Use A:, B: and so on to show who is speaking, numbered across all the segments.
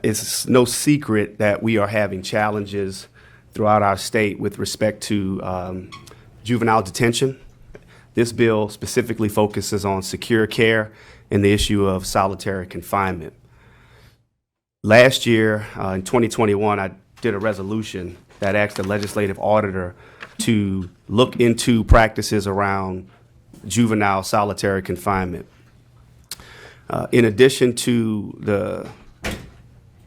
A: it's no secret that we are having challenges throughout our state with respect to juvenile detention. This bill specifically focuses on secure care and the issue of solitary confinement. Last year, in 2021, I did a resolution that asked the legislative auditor to look into practices around juvenile solitary confinement. In addition to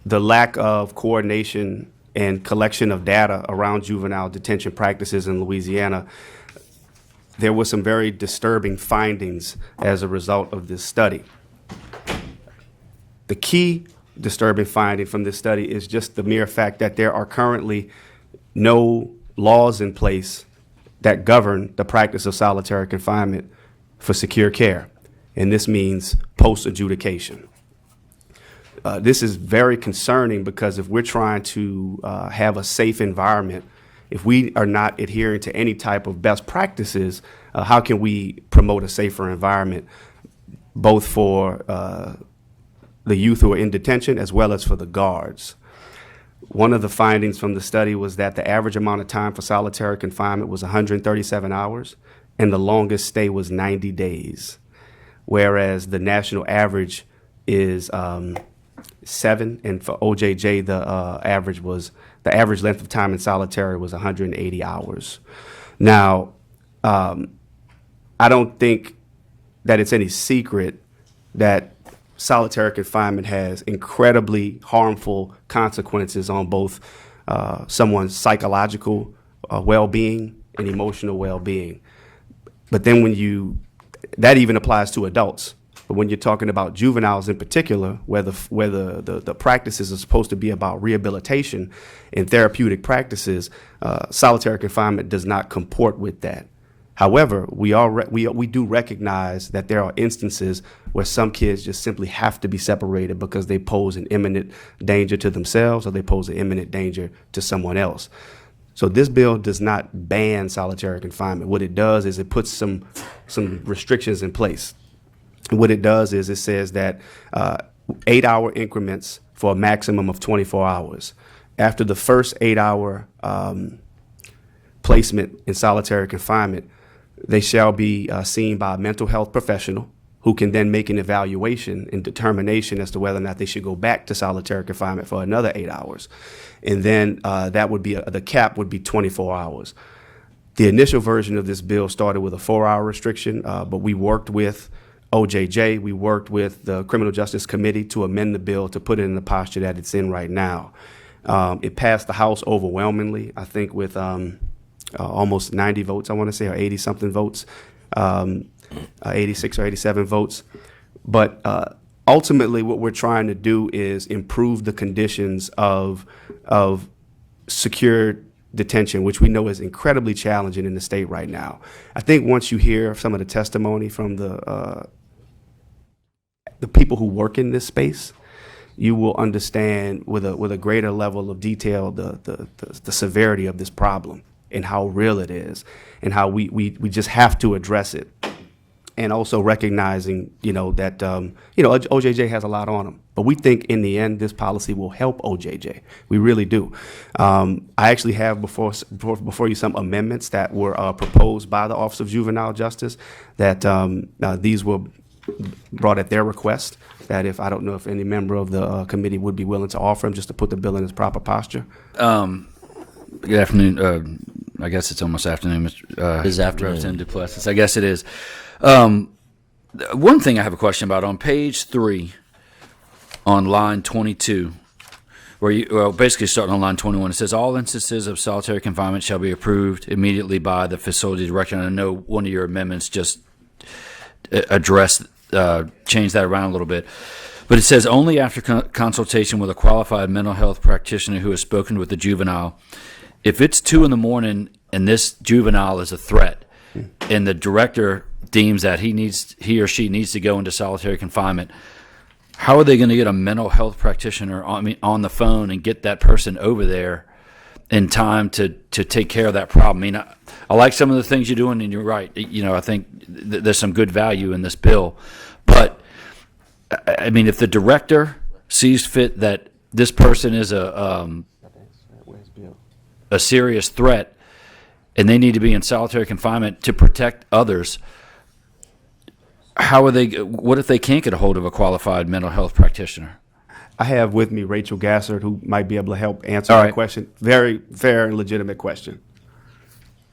A: the lack of coordination and collection of data around juvenile detention practices in Louisiana, there were some very disturbing findings as a result of this study. The key disturbing finding from this study is just the mere fact that there are currently no laws in place that govern the practice of solitary confinement for secure care, and this means post-adjudication. This is very concerning because if we're trying to have a safe environment, if we are not adhering to any type of best practices, how can we promote a safer environment, both for the youth who are in detention as well as for the guards? One of the findings from the study was that the average amount of time for solitary confinement was 137 hours, and the longest stay was 90 days, whereas the national average is 7, and for OJJ, the average length of time in solitary was 180 hours. Now, I don't think that it's any secret that solitary confinement has incredibly harmful consequences on both someone's psychological well-being and emotional well-being. But then that even applies to adults. But when you're talking about juveniles in particular, where the practices are supposed to be about rehabilitation and therapeutic practices, solitary confinement does not comport with that. However, we do recognize that there are instances where some kids just simply have to be separated because they pose an imminent danger to themselves or they pose an imminent danger to someone else. So this bill does not ban solitary confinement. What it does is it puts some restrictions in place. What it does is it says that 8-hour increments for a maximum of 24 hours. After the first 8-hour placement in solitary confinement, they shall be seen by a mental health professional who can then make an evaluation and determination as to whether or not they should go back to solitary confinement for another 8 hours. And then that would be the cap would be 24 hours. The initial version of this bill started with a 4-hour restriction, but we worked with OJJ, we worked with the Criminal Justice Committee to amend the bill to put it in the posture that it's in right now. It passed the House overwhelmingly, I think with almost 90 votes, I want to say, or 80-something votes, 86 or 87 votes. But ultimately, what we're trying to do is improve the conditions of secure detention, which we know is incredibly challenging in the state right now. I think once you hear some of the testimony from the people who work in this space, you will understand with a greater level of detail the severity of this problem and how real it is and how we just have to address it. And also recognizing, that, OJJ has a lot on them. But we think in the end, this policy will help OJJ. We really do. I actually have before you some amendments that were proposed by the Office of Juvenile Justice that these were brought at their request, that I don't know if any member of the committee would be willing to offer them just to put the bill in its proper posture.
B: Good afternoon. I guess it's almost afternoon, Mr.
C: This afternoon.
B: Representative Duplessis. I guess it is. One thing I have a question about on page 3 on line 22, basically starting on line 21, it says all instances of solitary confinement shall be approved immediately by the facility director. And I know one of your amendments just change that around a little bit. But it says only after consultation with a qualified mental health practitioner who has spoken with the juvenile. If it's 2 a.m. and this juvenile is a threat, and the director deems that he or she needs to go into solitary confinement, how are they going to get a mental health practitioner on the phone and get that person over there in time to take care of that problem? I mean, I like some of the things you're doing, and you're right. I think there's some good value in this bill, but I mean, if the director sees fit that this person is a serious threat, and they need to be in solitary confinement to protect others, how are they? What if they can't get a hold of a qualified mental health practitioner?
A: I have with me Rachel Gassard, who might be able to help answer
B: All
A: that
B: right.
A: question. Very fair and legitimate question.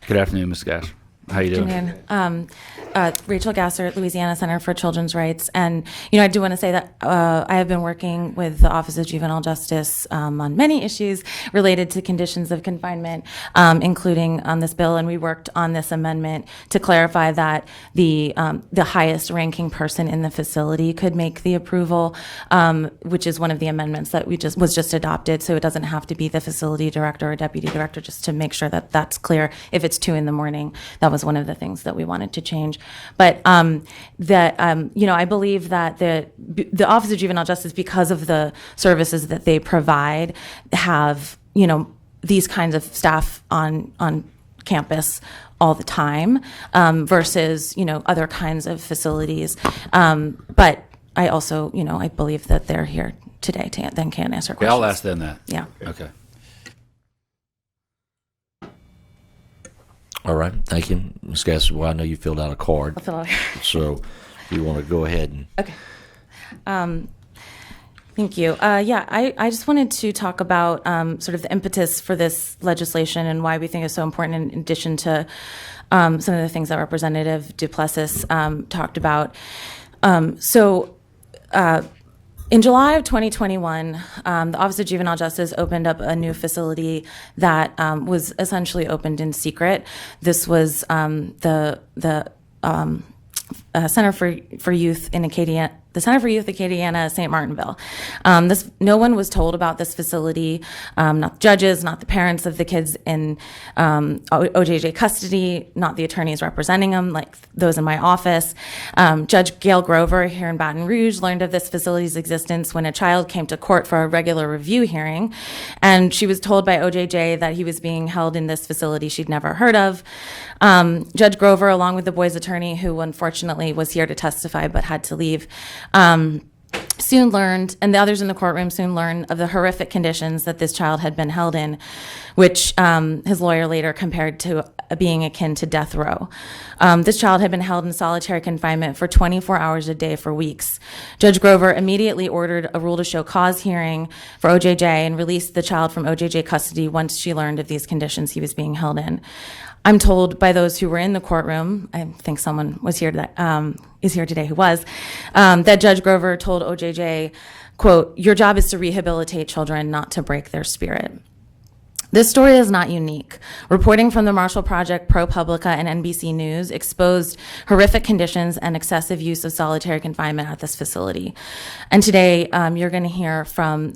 B: Good afternoon, Ms. Gass. How you doing?
C: Afternoon. Rachel Gasser, Louisiana Center for Children's Rights. And, I do want to say that I have been working with the Office of Juvenile Justice on many issues related to conditions of confinement, including on this bill. And we worked on this amendment to clarify that the highest ranking person in the facility could make the approval, which is one of the amendments that was just adopted. So it doesn't have to be the facility director or deputy director, just to make sure that that's clear. If it's 2 a.m, that was one of the things that we wanted to change. But I believe that the Office of Juvenile Justice, because of the services that they provide, have these kinds of staff on campus all the time, versus other kinds of facilities. But I also I believe that they're here today to then can answer
B: Okay,
C: questions.
B: I'll ask them that.
C: Yeah.
B: Okay.
D: All right, thank you, Ms. Gass. Well, I know you filled out a card,
C: I'll fill out.
D: so if you want to go ahead and
C: Okay. Thank you. I just wanted to talk about sort of the impetus for this legislation and why we think it's so important, in addition to some of the things that Representative Duplessis talked about. In July of 2021, the Office of Juvenile Justice opened up a new facility that was essentially opened in secret. This was the Center for Youth in Acadiana, the Center for Youth Acadiana, St. Martinville. No one was told about this facility, not the judges, not the parents of the kids in OJJ custody, not the attorneys representing them, like those in my office. Judge Gail Grover here in Baton Rouge learned of this facility's existence when a child came to court for a regular review hearing, and she was told by OJJ that he was being held in this facility she'd never heard of. Judge Grover, along with the boy's attorney, who unfortunately was here to testify but had to leave, soon learned, and the others in the courtroom soon learned, of the horrific conditions that this child had been held in, which his lawyer later compared to being akin to death row. This child had been held in solitary confinement for 24 hours a day for weeks. Judge Grover immediately ordered a rule to show cause hearing for OJJ and released the child from OJJ custody once she learned of these conditions he was being held in. I'm told by those who were in the courtroom, I think someone was here that is here today who was, that Judge Grover told OJJ, quote, "Your job is to rehabilitate children, not to break their spirit." This story is not unique. Reporting from the Marshall Project, ProPublica, and NBC News exposed horrific conditions and excessive use of solitary confinement at this facility. And today, you're going to hear from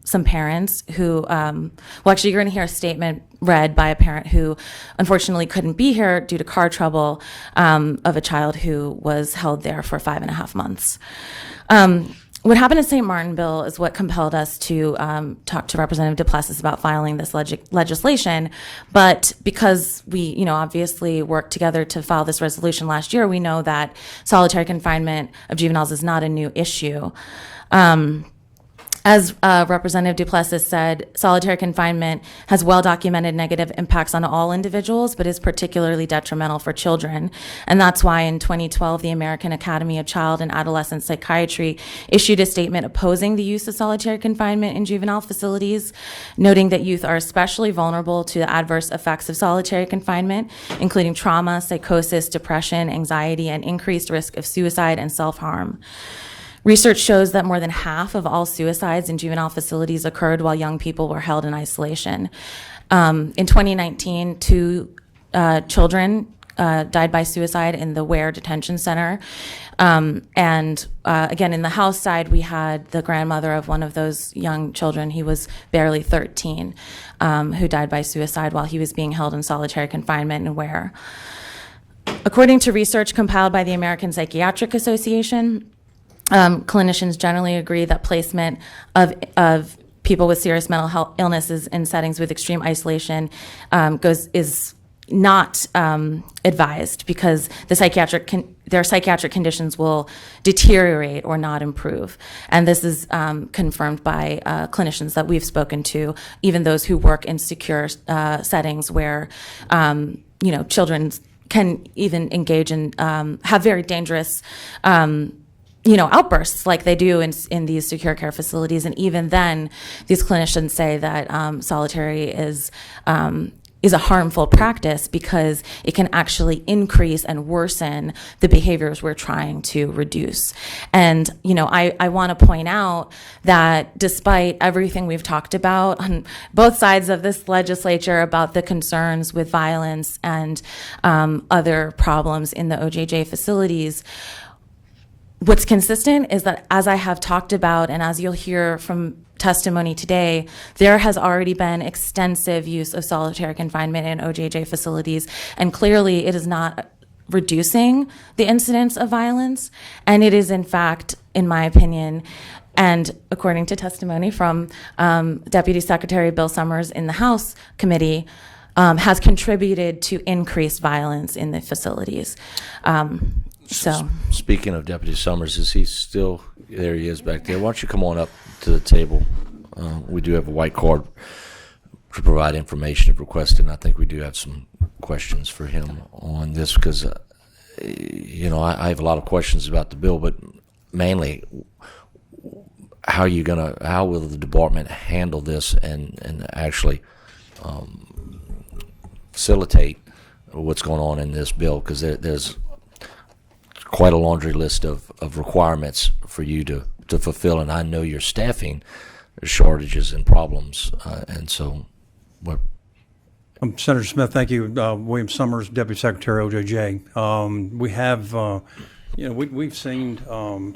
C: some parents who, you're going to hear a statement read by a parent who unfortunately couldn't be here due to car trouble, of a child who was held there for 5.5 months. What happened at St. Martinville is what compelled us to talk to Representative Duplessis about filing this legislation. But because we, obviously worked together to file this resolution last year, we know that solitary confinement of juveniles is not a new issue. As Representative Duplessis said, solitary confinement has well-documented negative impacts on all individuals, but is particularly detrimental for children. And that's why in 2012, the American Academy of Child and Adolescent Psychiatry issued a statement opposing the use of solitary confinement in juvenile facilities, noting that youth are especially vulnerable to the adverse effects of solitary confinement, including trauma, psychosis, depression, anxiety, and increased risk of suicide and self-harm. Research shows that more than half of all suicides in juvenile facilities occurred while young people were held in isolation. In 2019, 2 children died by suicide in the Ware Detention Center. Again, in the House side, we had the grandmother of one of those young children. He was barely 13, who died by suicide while he was being held in solitary confinement in Ware. According to research compiled by the American Psychiatric Association, clinicians generally agree that placement of people with serious mental health illnesses in settings with extreme isolation is not advised, because the their psychiatric conditions will deteriorate or not improve. And this is confirmed by clinicians that we've spoken to, even those who work in secure settings where, children can even engage in, have very dangerous, outbursts like they do in these secure care facilities. And even then, these clinicians say that solitary is a harmful practice because it can actually increase and worsen the behaviors we're trying to reduce. And, I want to point out that despite everything we've talked about on both sides of this legislature about the concerns with violence and other problems in the OJJ facilities, what's consistent is that, as I have talked about, and as you'll hear from testimony today, there has already been extensive use of solitary confinement in OJJ facilities, and clearly it is not reducing the incidence of violence, and it is, in fact, in my opinion, and according to testimony from Deputy Secretary Bill Summers in the House Committee, has contributed to increased violence in the facilities. So,
D: Speaking of Deputy Summers, is he still there? He is back there. Why don't you come on up to the table? We do have a white card to provide information if requested, and I think we do have some questions for him on this because, I have a lot of questions about the bill, but mainly, how will the department handle this and actually facilitate what's going on in this bill? Because there's quite a laundry list of requirements for you to fulfill, and I know your staffing shortages and problems, and so what?
E: Senator Smith, thank you. William Summers, Deputy Secretary, OJJ. We have, we've seen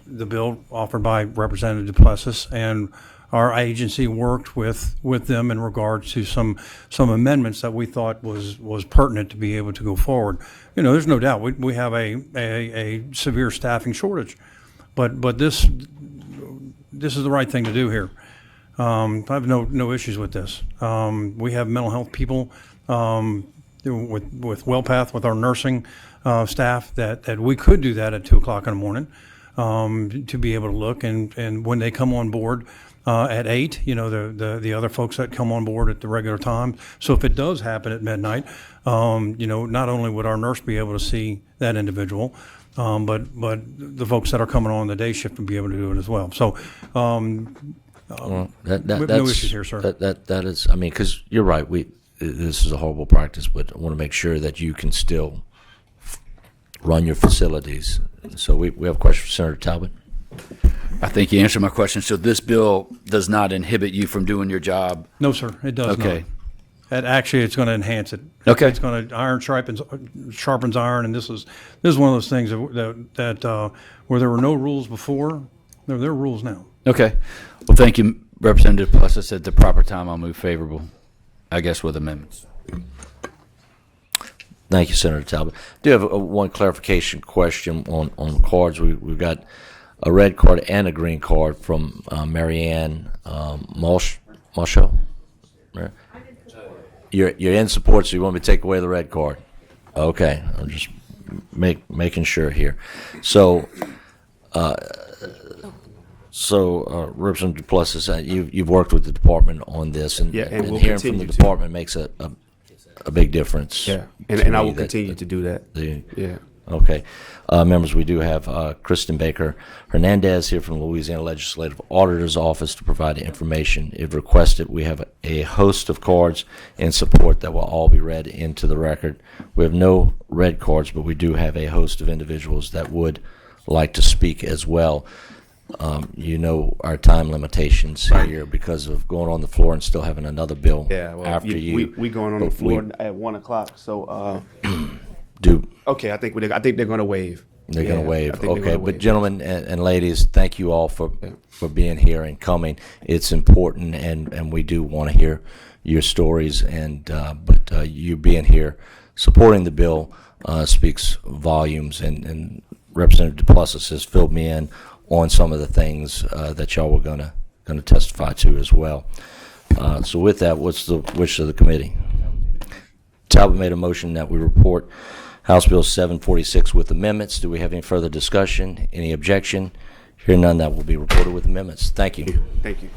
E: the bill offered by Representative Duplessis, and our agency worked with them in regards to some amendments that we thought was pertinent to be able to go forward. There's no doubt we have a severe staffing shortage, but this is the right thing to do here. I have no issues with this. We have mental health people with WellPath, with our nursing staff that we could do that at 2:00 in the morning to be able to look, and when they come on board at 8, the other folks that come on board at the regular time. So if it does happen at midnight, not only would our nurse be able to see that individual, but the folks that are coming on the day shift would be able to do it as well. So
D: Well,
E: no issues here, sir.
D: That is, because you're right. This is a horrible practice, but I want to make sure that you can still run your facilities. So we have a question for Senator Talbot.
B: I think you answered my question. So this bill does not inhibit you from doing your job?
E: No, sir, it does not.
B: Okay.
E: Actually, it's going to enhance it.
B: Okay.
E: It's going to iron sharpens iron, and this is one of those things that where there were no rules before, there are rules now.
B: Okay. Well, thank you, Representative Plessis. At the proper time, I'll move favorable, I guess, with amendments.
D: Thank you, Senator Talbot. I do have one clarification question on cards. We've got a red card and a green card from Marianne Marshall. You're in support, so you want me to take away the red card? Okay, I'm just making sure here. So, Representative Duplessis, you've worked with the department on this, and,
A: Yeah, and
D: and
A: we'll
D: hearing from the
A: continue to.
D: department makes a big difference.
A: Yeah,
D: to
A: and I
D: me
A: will
D: that-
A: continue to do that. Yeah.
D: Okay. Members, we do have Kristen Baker Hernandez here from the Louisiana Legislative Auditor's Office to provide information. If requested, we have a host of cards in support that will all be read into the record. We have no red cards, but we do have a host of individuals that would like to speak as well. Our time limitations here because of going on the floor and still having another bill after you.
A: We going on the floor at 1:00. So okay, I think they're going to waive.
D: They're going to waive.
A: I think they're
D: Okay,
A: gonna
D: but
A: waive.
D: gentlemen and ladies, thank you all for being here and coming. It's important, and we do want to hear your stories. But you being here, supporting the bill, speaks volumes. And Representative Duplessis has filled me in on some of the things that y'all were going to testify to as well. So with that, what's the wish of the committee? Talbot made a motion that we report House Bill 746 with amendments. Do we have any further discussion? Any objection? Hearing none, that will be reported with amendments. Thank you.
A: Thank you.